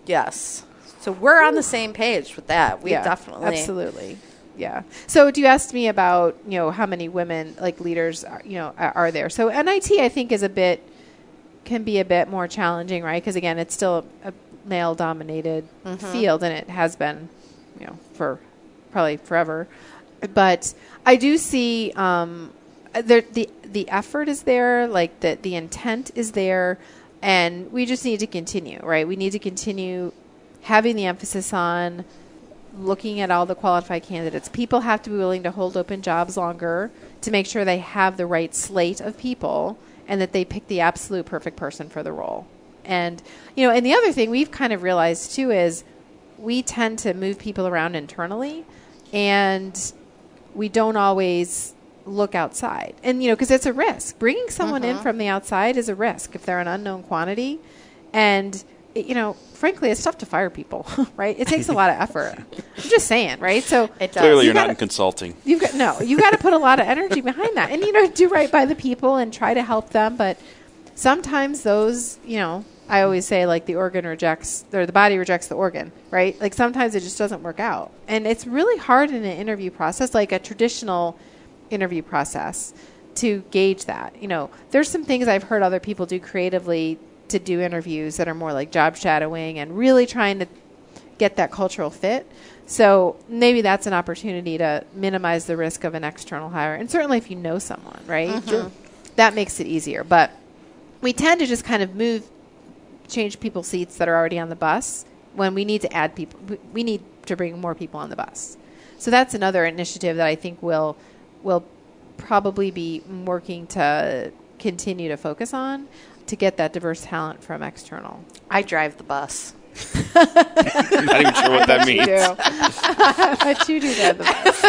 Yes. So we're on the same page with that. We definitely. Absolutely. Yeah. So you asked me about, how many women, leaders, are there. So NIT, I think, can be a bit more challenging, right? Because, again, it's still a male-dominated field, and it has been, for probably forever. But I do see the effort is there, the intent is there, and we just need to continue, right? We need to continue having the emphasis on looking at all the qualified candidates. People have to be willing to hold open jobs longer to make sure they have the right slate of people and that they pick the absolute perfect person for the role. And, and the other thing we've kind of realized too is we tend to move people around internally, and we don't always look outside. And, because it's a risk. Bringing someone in from the outside is a risk if they're an unknown quantity. And, frankly, it's tough to fire people, right? It takes a lot of effort. I'm just saying, right? So it does. Clearly, you're not in consulting. You got to put a lot of energy behind that, and do right by the people and try to help them. But sometimes those, I always say, the organ rejects, or the body rejects the organ, right? Sometimes it just doesn't work out, and it's really hard in an interview process, like a traditional interview process, to gauge that. There's some things I've heard other people do creatively to do interviews that are more like job shadowing and really trying to get that cultural fit. So maybe that's an opportunity to minimize the risk of an external hire. And certainly if you know someone, right? That makes it easier. But we tend to just kind of change people's seats that are already on the bus when we need to add people. We need to bring more people on the bus. So that's another initiative that I think will probably be working to continue to focus on, to get that diverse talent from external. I drive the bus. I'm not even sure what that means. But you do drive the bus.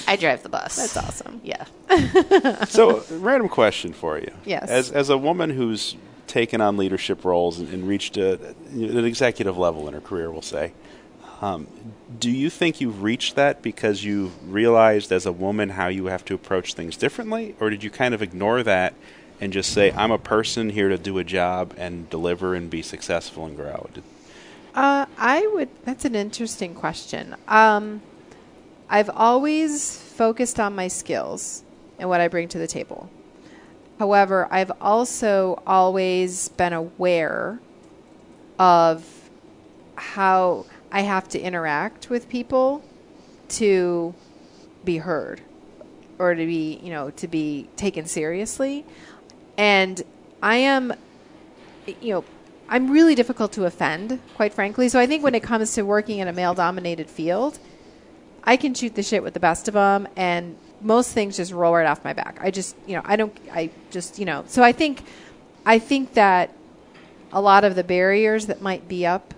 I drive the bus. That's awesome. Yeah. So, random question for you. Yes. As a woman who's taken on leadership roles and reached an executive level in her career, we'll say, Do you think you've reached that because you realized as a woman how you have to approach things differently? Or did you kind of ignore that and just say, I'm a person here to do a job and deliver and be successful and grow? That's an interesting question. I've always focused on my skills and what I bring to the table. However, I've also always been aware of how I have to interact with people to be heard or to be taken seriously. And I'm really difficult to offend, quite frankly. So I think when it comes to working in a male-dominated field, I can shoot the shit with the best of them, and most things just roll right off my back. So I think that a lot of the barriers that might be up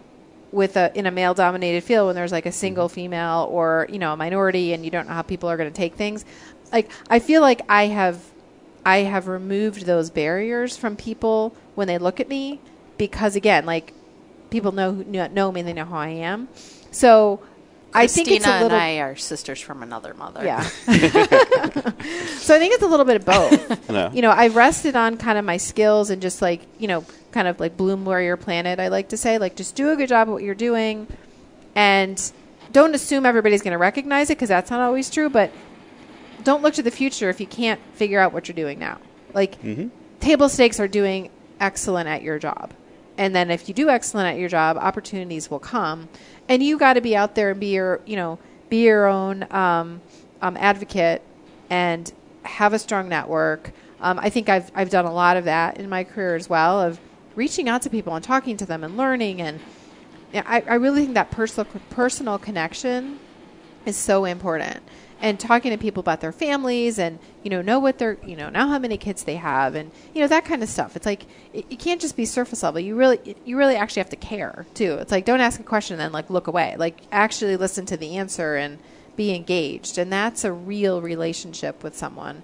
in a male-dominated field when there's like a single female or, a minority and you don't know how people are going to take things, like I feel like I have removed those barriers from people when they look at me because, again, like people know me and they know who I am. So I think it's Kristina and I are sisters from another mother. Yeah. So I think it's a little bit of both. No. I rested on kind of my skills and just like, kind of like bloom where you're planted, I like to say. Like, just do a good job at what you're doing and don't assume everybody's going to recognize it because that's not always true, but don't look to the future if you can't figure out what you're doing now. Like, table stakes are doing excellent at your job. And then if you do excellent at your job, opportunities will come. And you got to be out there and be your own advocate and have a strong network. I think I've done a lot of that in my career as well, of reaching out to people and talking to them and learning. And I really think that personal connection is so important. And talking to people about their families and, know what they're, know how many kids they have and, that kind of stuff. It's like, it can't just be surface level. You really actually have to care too. It's like, don't ask a question and then like look away, like actually listen to the answer and be engaged. And that's a real relationship with someone,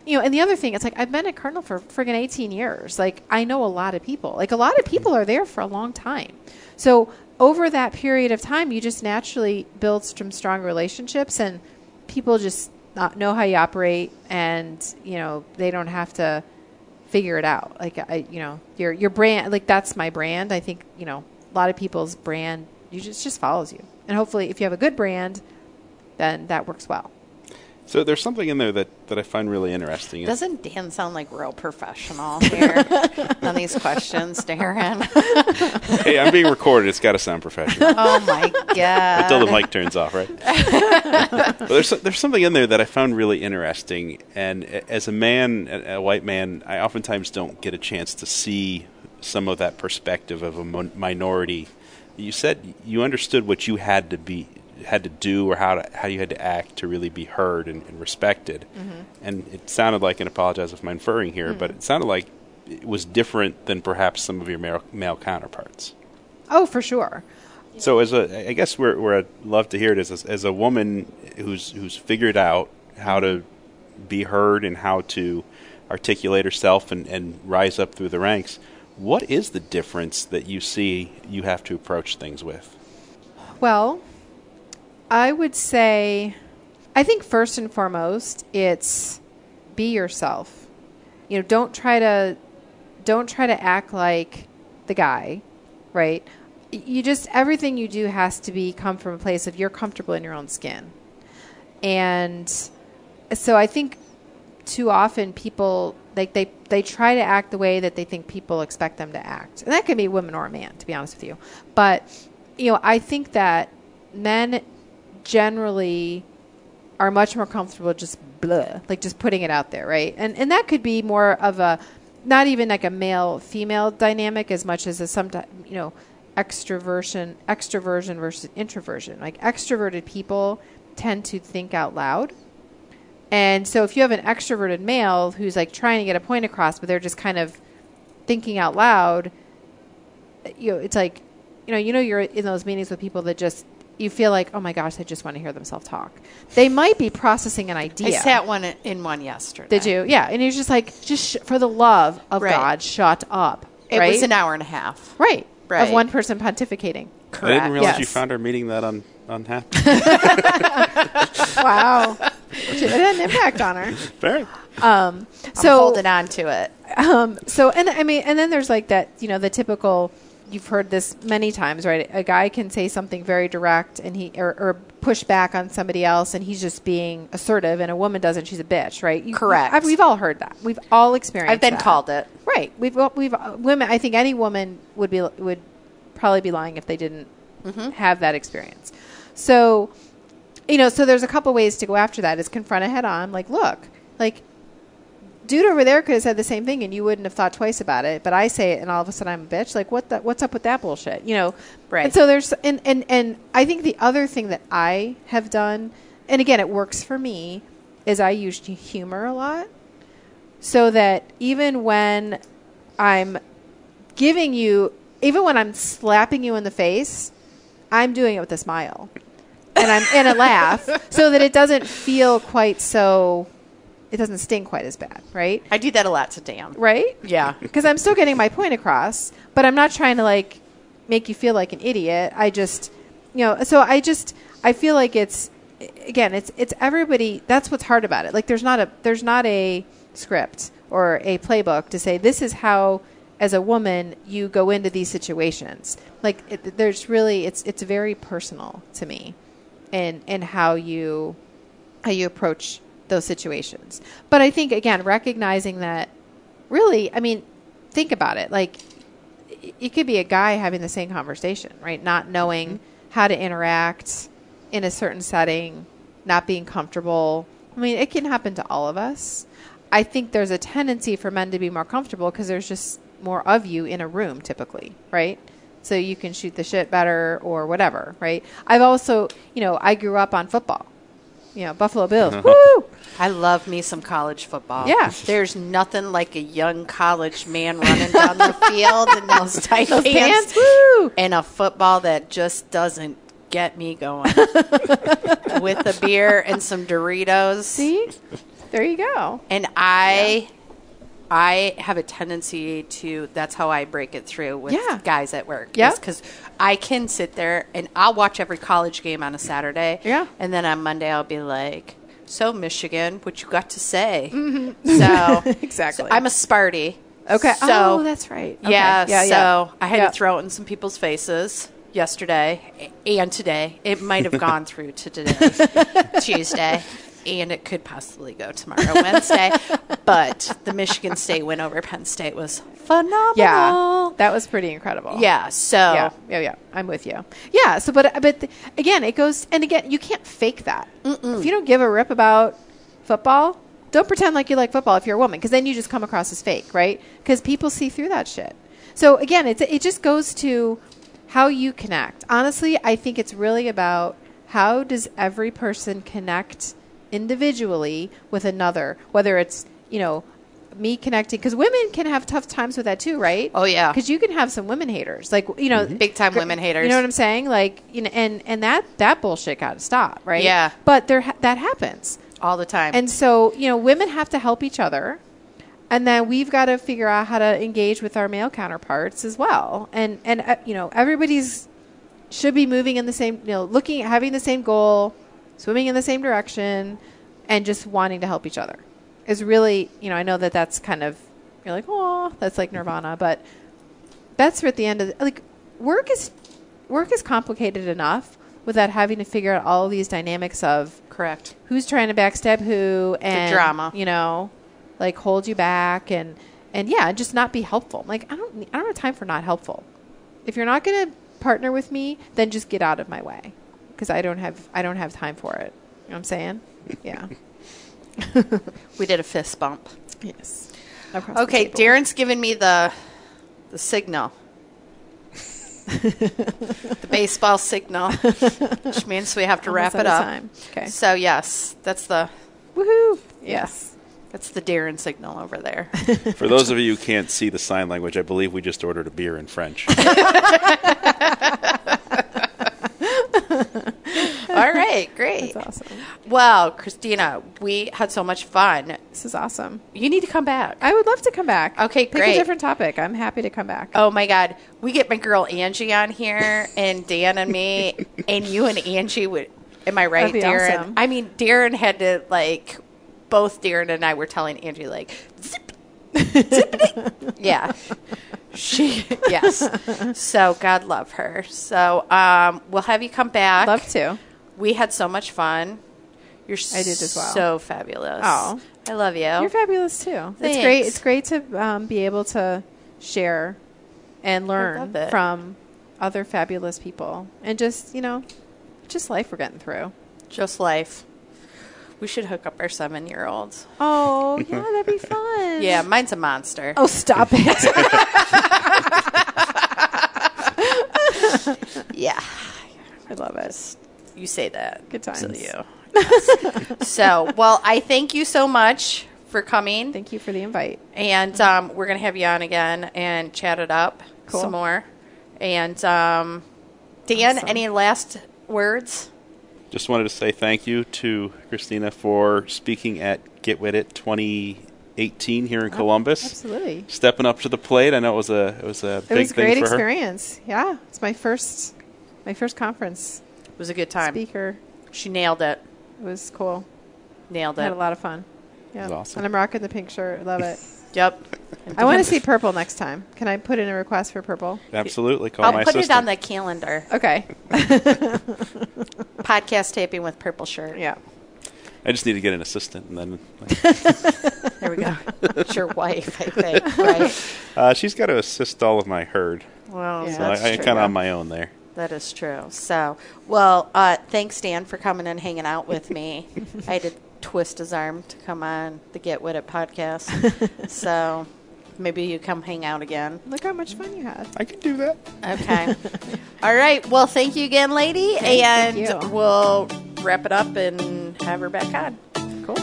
and the other thing, it's like, I've been at Cardinal for friggin' 18 years. Like, I know a lot of people, like a lot of people are there for a long time. So over that period of time, you just naturally build some strong relationships and people just not know how you operate and, they don't have to figure it out. Like, your brand, like that's my brand. I think, a lot of people's brand, just follows you. And hopefully if you have a good brand, then that works well. So there's something in there that I find really interesting. Doesn't Dan sound like real professional here on these questions, Darren? Hey, I'm being recorded. It's got to sound professional. Oh, my God. Until the mic turns off, right? Well, there's something in there that I found really interesting. And as a man, a white man, I oftentimes don't get a chance to see some of that perspective of a minority. You said you understood what you had to do or how you had to act to really be heard and respected. And it sounded like, and apologize if I'm inferring here, but it sounded like it was different than perhaps some of your male counterparts. Oh, for sure. So I guess where I'd love to hear it is as a woman who's figured out how to be heard and how to articulate herself and rise up through the ranks, what is the difference that you see you have to approach things with? Well, I would say, I think first and foremost, it's be yourself. Don't try to act like the guy, right? Everything you do has to come from a place of you're comfortable in your own skin. And so I think too often people, like they try to act the way that they think people expect them to act. And that can be a woman or a man, to be honest with you. But, I think that men generally are much more comfortable just just putting it out there, right? And that could be more of a, not even like a male-female dynamic as much as sometimes, extroversion versus introversion. Like extroverted people tend to think out loud. And so if you have an extroverted male who's like trying to get a point across, but they're just kind of thinking out loud, it's like, you're in those meetings with people that just, you feel like, oh my gosh, they just want to hear themselves talk. They might be processing an idea. I sat in one yesterday. Did you? Yeah. And you're just like, for the love of God, shut up. It was an hour and a half. Right. Of one person pontificating. I didn't realize you Yes. found our meeting that unhappy. Wow. It had an impact on her. Fair. So I'm holding on to it. And then there's like that, the typical, you've heard this many times, right? A guy can say something very direct and or push back on somebody else and he's just being assertive, and a woman doesn't, she's a bitch, right? Correct. We've all heard that. We've all experienced I've been that. called it. Right. We've women, I think any woman would probably be lying if they didn't have that experience. So, so there's a couple ways to go after that. Is confront it head on. Like, look, like, dude over there could have said the same thing and you wouldn't have thought twice about it, but I say it and all of a sudden I'm a bitch. Like, what's up with that bullshit? Right. And so there's, and I think the other thing that I have done, and again, it works for me, is I use humor a lot, so that even when I'm even when I'm slapping you in the face, I'm doing it with a smile and a laugh, so that it doesn't feel quite so, it doesn't sting quite as bad, right? I do that a lot to Dan. Right? Yeah. Because I'm still getting my point across, but I'm not trying to like make you feel like an idiot. I just, I feel like it's everybody. That's what's hard about it. Like there's not a script or a playbook to say this is how, as a woman, you go into these situations. Like it's very personal to me, and how you approach those situations. But I think, again, recognizing that, really, I mean, think about it. Like, it could be a guy having the same conversation, right? Not knowing how to interact in a certain setting, not being comfortable. I mean, it can happen to all of us. I think there's a tendency for men to be more comfortable because there's just more of you in a room typically, right? So you can shoot the shit better or whatever, right? I've also, I grew up on football. Buffalo Bills. Woo! I love me some college football. Yeah. There's nothing like a young college man running down the field in those tight pants. Woo! And a football that just doesn't get me going. With a beer and some Doritos. See? There you go. And I have a tendency to, that's how I break it through with guys at work. Yeah. Because I can sit there and I'll watch every college game on a Saturday. Yeah. And then on Monday I'll be like, so Michigan, what you got to say? Mm-hmm. So exactly. So I'm a Sparty. Okay. So, that's right. Okay. Yeah. So I had to throw it in some people's faces yesterday and today. It might have gone through to today, Tuesday. And it could possibly go tomorrow, Wednesday. But the Michigan State win over Penn State was phenomenal. Yeah, that was pretty incredible. Yeah, so. Yeah, I'm with you. Yeah, so, but again, it goes, and again, you can't fake that. If you don't give a rip about football, don't pretend like you like football if you're a woman, because then you just come across as fake, right? Because people see through that shit. So, again, it just goes to how you connect. Honestly, I think it's really about how does every person connect individually with another, whether it's, me connecting, because women can have tough times with that too, right? Oh, yeah. Because you can have some women haters, like, big time women haters. You know what I'm saying? Like, and that bullshit got to stop, right? Yeah. But that happens all the time. And so, women have to help each other. And then we've got to figure out how to engage with our male counterparts as well. And everybody's should be moving in the same, having the same goal, swimming in the same direction, and just wanting to help each other is really, I know that's kind of, you're like, oh, that's like nirvana, but that's at the end of work is complicated enough without having to figure out all of these dynamics of correct who's trying to backstab who and the drama, hold you back and just not be helpful. Like, I don't have time for not helpful. If you're not going to partner with me, then just get out of my way. Because I don't have time for it. You know what I'm saying? Yeah. We did a fist bump. Yes. Okay, Darren's giving me the signal. The baseball signal. Which means we have to wrap it up. Time. Okay. So, yes, that's the... Woohoo! Yes. That's the Darren signal over there. For those of you who can't see the sign language, I believe we just ordered a beer in French. All right, great. That's awesome. Well, Kristina, we had so much fun. This is awesome. You need to come back. I would love to come back. Okay, Pick great. a different topic. I'm happy to come back. Oh my God, we get my girl Angie on here, and Dan and me, and you and Angie would. Am I right, That'd be Darren? awesome. I mean, Darren had to both Darren and I were telling Angie zip, zippity. Yeah. Yes. So God love her. So we'll have you come back. Love to. We had so much fun. I did as well. So fabulous. Oh, I love you. You're fabulous too. Thanks. It's great. It's great to be able to share and learn from other fabulous people, and just life we're getting through. Just life. We should hook up our 7-year-olds. Oh, yeah, that'd be fun. Yeah, mine's a monster. Oh, stop it. Yeah. I love it. You say that. Good times. So you. Yes. So, well, I thank you so much for coming. Thank you for the invite. And we're going to have you on again and chat it up some more. And Dan, any last words? Just wanted to say thank you to Kristina for speaking at getWITit 2018 here in Columbus. Absolutely. Stepping up to the plate. I know it was a big thing for her. It was a great experience. Yeah. It's my first conference. It was a good time. Speaker. She nailed it. It was cool. Nailed it. Had a lot of fun. Yeah. It was awesome. And I'm rocking the pink shirt. Love it. Yep. I want to see purple next time. Can I put in a request for purple? Absolutely. Call I'll my put assistant. it on the calendar. Okay. Podcast taping with purple shirt. Yeah. I just need to get an assistant, and then There we go. It's your wife, I think, right? she's got to assist all of my herd. Well, Yeah. So that's I'm true. kind of on my own there. That is true. So, well, thanks, Dan, for coming and hanging out with me. I had to twist his arm to come on the Get With It podcast. So maybe you come hang out again. Look how much fun you had. I can do that. Okay. All right. Well, thank you again, lady. Thank and you. We'll wrap it up and have her back on. Cool.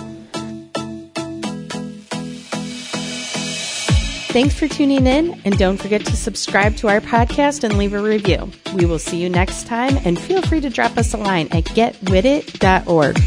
Thanks for tuning in, and don't forget to subscribe to our podcast and leave a review. We will see you next time, and feel free to drop us a line at getwitit.org.